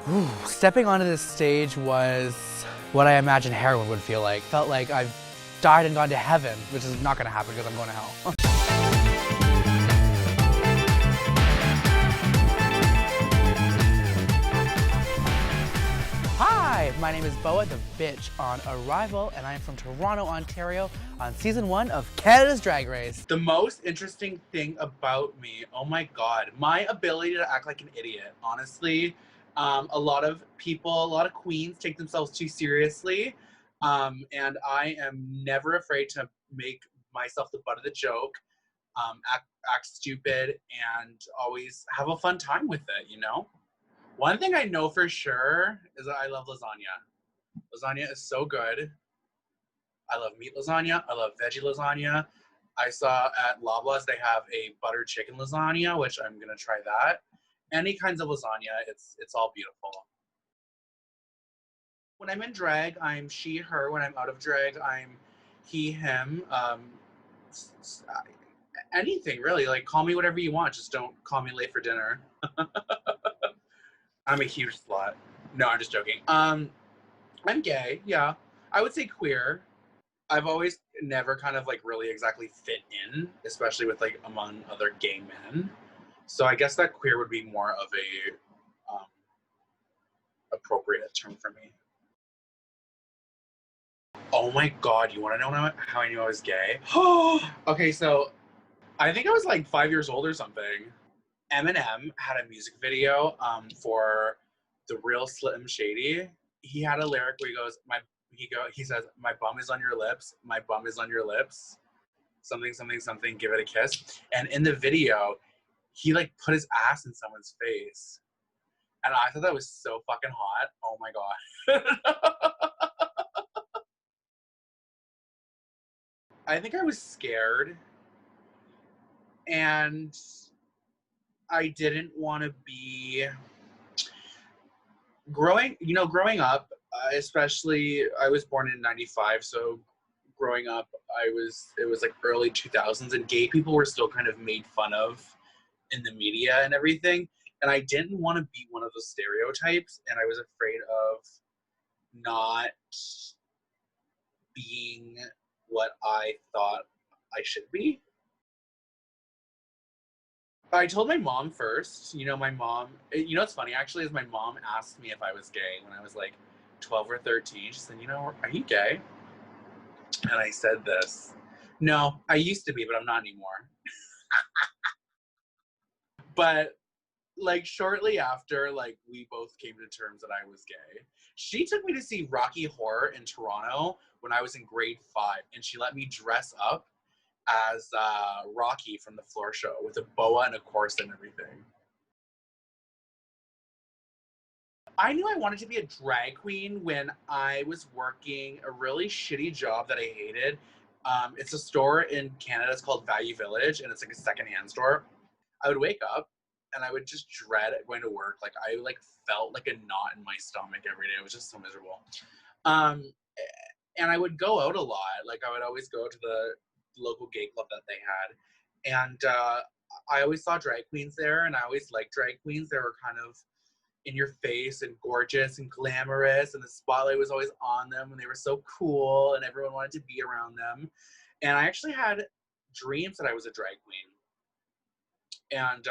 Whew. Stepping onto this stage was what I imagine heroin would feel like. Felt like I've died and gone to heaven, which is not gonna happen because I'm going to hell. Hi, my name is Boa, the bitch on Arrival, and I am from Toronto, Ontario, on season 1 of Canada's Drag Race. The most interesting thing about me, oh my god, my ability to act like an idiot. Honestly, a lot of people, a lot of queens take themselves too seriously, and I am never afraid to make myself the butt of the joke, act stupid, and always have a fun time with it, you know? One thing I know for sure is that I love lasagna. Lasagna is so good. I love meat lasagna. I love veggie lasagna. I saw at Loblaws they have a butter chicken lasagna, which I'm gonna try that. Any kinds of lasagna, it's all beautiful. When I'm in drag, I'm she, her. When I'm out of drag, I'm he, him. Anything really. Like call me whatever you want. Just don't call me late for dinner. I'm a huge slut. No, I'm just joking. I'm gay, yeah. I would say queer. I've always never kind of like really exactly fit in, especially with like among other gay men. So I guess that queer would be more of a appropriate term for me. Oh my god, you want to know how I knew I was gay? Okay, so I think I was like 5 years old or something. Eminem had a music video for The Real Slim Shady. He had a lyric where he goes, he says, "My bum is on your lips, my bum is on your lips, something, something, something, give it a kiss." And in the video, he like put his ass in someone's face. And I thought that was so fucking hot. Oh my god. I think I was scared. And I didn't want to be growing up, especially I was born in 95, so growing up it was like early 2000s and gay people were still kind of made fun of in the media and everything, and I didn't want to be one of those stereotypes, and I was afraid of not being what I thought I should be. I told my mom first. My mom, what's funny actually is my mom asked me if I was gay when I was like 12 or 13. She said, "Are you gay?" And I said this. No, I used to be, but I'm not anymore. But like shortly after, like we both came to terms that I was gay. She took me to see Rocky Horror in Toronto when I was in grade 5, and she let me dress up as Rocky from the floor show with a boa and a corset and everything. I knew I wanted to be a drag queen when I was working a really shitty job that I hated. It's a store in Canada. It's called Value Village, and it's like a secondhand store. I would wake up and I would just dread going to work. Like I like felt like a knot in my stomach every day. It was just so miserable. Um, and I would go out a lot. Like I would always go to the local gay club that they had, and I always saw drag queens there, and I always liked drag queens. They were kind of in your face and gorgeous and glamorous, and the spotlight was always on them, and they were so cool, and everyone wanted to be around them. And I actually had dreams that I was a drag queen. And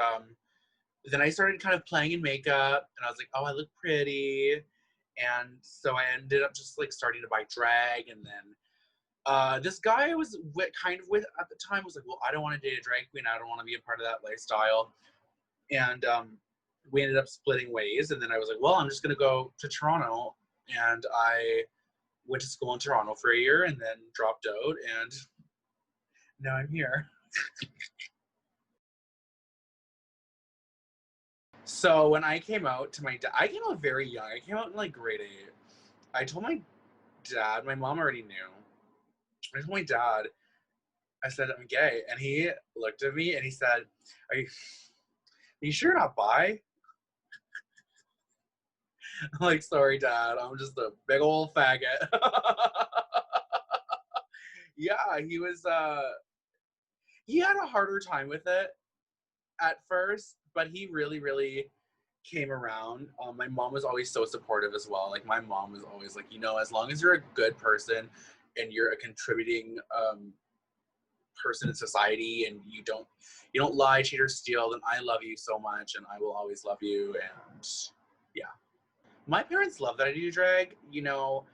then I started kind of playing in makeup, and I was like, oh, I look pretty. And so I ended up just like starting to buy drag, and then this guy I was kind of with at the time was like, well, I don't want to date a drag queen. I don't want to be a part of that lifestyle. And we ended up splitting ways, and then I was like, well, I'm just going to go to Toronto, and I went to school in Toronto for a year and then dropped out, and now I'm here. So when I came out to my dad, I came out very young. I came out in like grade 8. I told my dad, my mom already knew. I told my dad, I said, I'm gay. And he looked at me and he said, are you sure you're not bi? I'm like, sorry, Dad, I'm just a big old faggot. Yeah, he had a harder time with it at first, but he really, really came around, my mom was always so supportive as well. Like, my mom was always like, you know, as long as you're a good person and you're a contributing person in society, and you don't lie, cheat, or steal, then I love you so much, and I will always love you. And yeah, my parents love that I do drag. You know,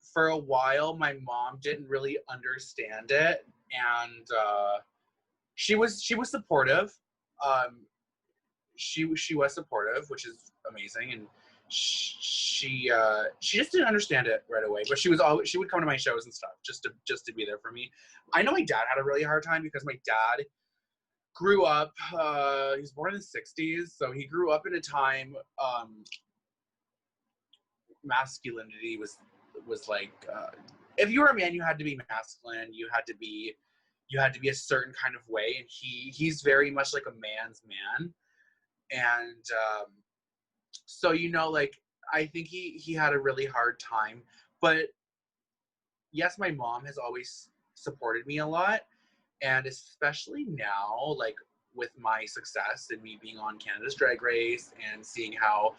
for a while, my mom didn't really understand it, and she was supportive. Um, she was supportive, which is amazing, and she just didn't understand it right away. But she would come to my shows and stuff just to be there for me. I know my dad had a really hard time because my dad grew up. He was born in the '60s, so he grew up in a time masculinity was like, if you were a man, you had to be masculine. You had to be a certain kind of way, and he's very much like a man's man. And so, you know, like, I think he had a really hard time. But yes, my mom has always supported me a lot, and especially now, like, with my success and me being on Canada's Drag Race and seeing how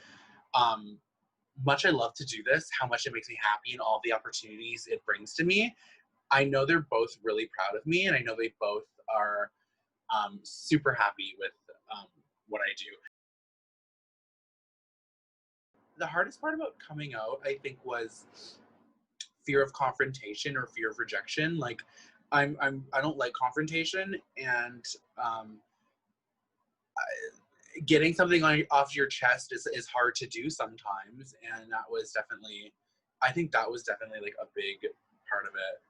much I love to do this, how much it makes me happy, and all the opportunities it brings to me. I know they're both really proud of me, and I know they both are super happy with what I do. The hardest part about coming out, I think, was fear of confrontation or fear of rejection. Like, I don't like confrontation, and getting something off your chest is hard to do sometimes. And I think that was definitely like a big part of it.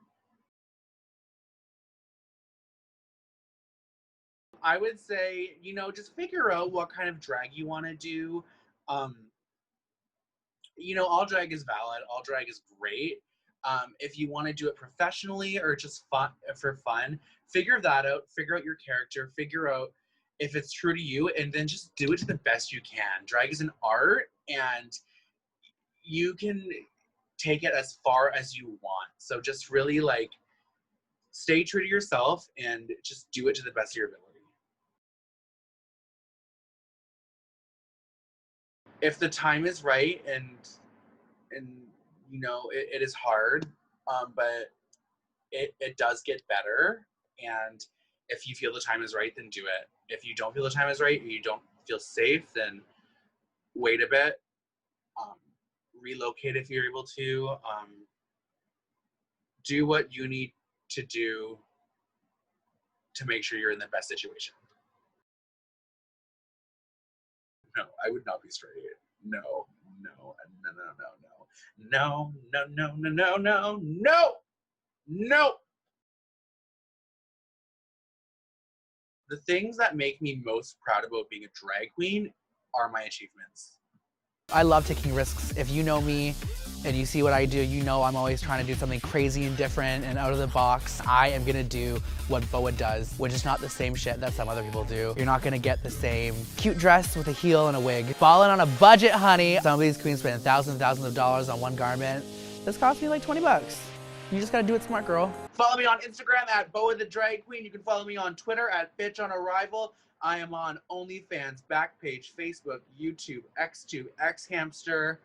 I would say, you know, just figure out what kind of drag you want to do. Um, you know, all drag is valid. All drag is great. If you want to do it professionally or just fun for fun, figure that out. Figure out your character. Figure out if it's true to you, and then just do it to the best you can. Drag is an art, and you can take it as far as you want. So just really, like, stay true to yourself and just do it to the best of your ability. If the time is right, and you know, it is hard, but it does get better. And if you feel the time is right, then do it. If you don't feel the time is right, or you don't feel safe, then wait a bit. um, Relocate if you're able to. Do what you need to do to make sure you're in the best situation. No, I would not be straight. No, no, no, no, no, no, no, no, no, no, no, no, no. The things that make me most proud about being a drag queen are my achievements. I love taking risks. If you know me and you see what I do, you know I'm always trying to do something crazy and different and out of the box. I am gonna do what BOA does, which is not the same shit that some other people do. You're not gonna get the same cute dress with a heel and a wig. Ballin' on a budget, honey. Some of these queens spend thousands and thousands of dollars on one garment. This cost me like 20 bucks. You just gotta do it smart, girl. Follow me on Instagram at BOA the Drag Queen. You can follow me on Twitter at Bitch on Arrival. I am on OnlyFans, Backpage, Facebook, YouTube, X2, X Hamster.